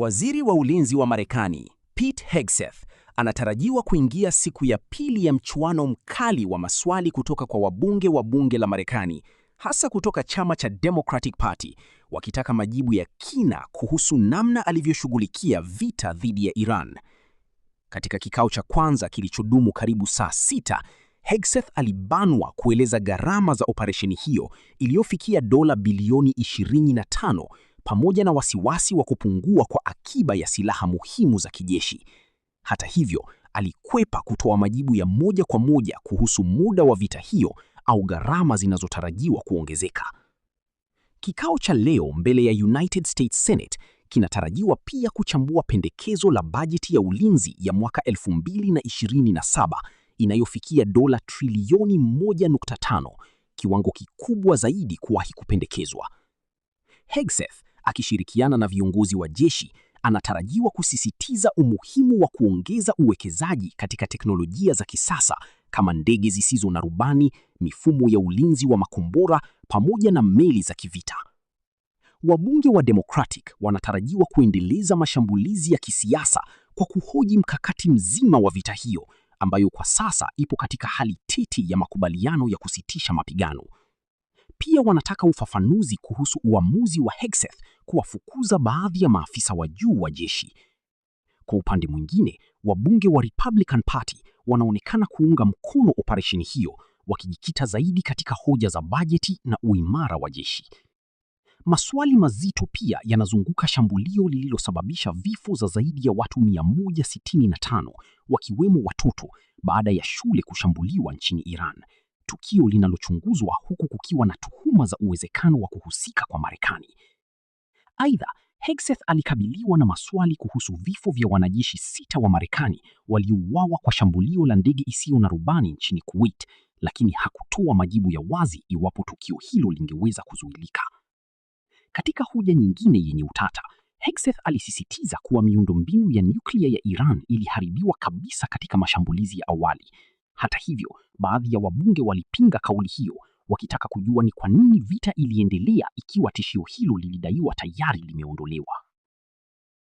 Waziri wa ulinzi wa Marekani, Pete Hegseth, anatarajiwa kuingia siku ya pili ya mchuano mkali wa maswali kutoka kwa wabunge wa bunge la Marekani, hasa kutoka chama cha Democratic Party, wakitaka majibu ya kina kuhusu namna alivyoshughulikia vita dhidi ya Iran. Katika kikao cha kwanza kilichodumu karibu saa 6, Hegseth alibanwa kueleza gharama za operesheni hiyo iliyofikia dola bilioni 25, pamoja na wasiwasi wa kupungua kwa akiba ya silaha muhimu za kijeshi. Hata hivyo, alikwepa kutoa majibu ya moja kwa moja kuhusu muda wa vita hiyo au gharama zinazotarajiwa kuongezeka. Kikao cha leo mbele ya United States Senate kinatarajiwa pia kuchambua pendekezo la bajeti ya ulinzi ya mwaka 2027 inayofikia dola trilioni 1.5, kiwango kikubwa zaidi kuwahi kupendekezwa. Hegseth, akishirikiana na viongozi wa jeshi, anatarajiwa kusisitiza umuhimu wa kuongeza uwekezaji katika teknolojia za kisasa kama ndege zisizo na rubani, mifumo ya ulinzi wa makombora pamoja na meli za kivita. Wabunge wa Democratic wanatarajiwa kuendeleza mashambulizi ya kisiasa kwa kuhoji mkakati mzima wa vita hiyo, ambayo kwa sasa ipo katika hali tete ya makubaliano ya kusitisha mapigano. Pia wanataka ufafanuzi kuhusu uamuzi wa Hegseth kuwafukuza baadhi ya maafisa wa juu wa jeshi. Kwa upande mwingine, wabunge wa Republican Party wanaonekana kuunga mkono operesheni hiyo, wakijikita zaidi katika hoja za bajeti na uimara wa jeshi. Maswali mazito pia yanazunguka shambulio lililosababisha vifo za zaidi ya watu 165, wakiwemo watoto, baada ya shule kushambuliwa nchini Iran, tukio linalochunguzwa huku kukiwa na tuhuma za uwezekano wa kuhusika kwa Marekani. Aidha, Hegseth alikabiliwa na maswali kuhusu vifo vya wanajeshi 6 wa Marekani waliouawa kwa shambulio la ndege isiyo na rubani nchini Kuwait, lakini hakutoa majibu ya wazi iwapo tukio hilo lingeweza kuzuilika. Katika hoja nyingine yenye utata, Hegseth alisisitiza kuwa miundombinu ya nyuklia ya Iran iliharibiwa kabisa katika mashambulizi ya awali. Hata hivyo, baadhi ya wabunge walipinga kauli hiyo, wakitaka kujua ni kwa nini vita iliendelea ikiwa tishio hilo lilidaiwa tayari limeondolewa.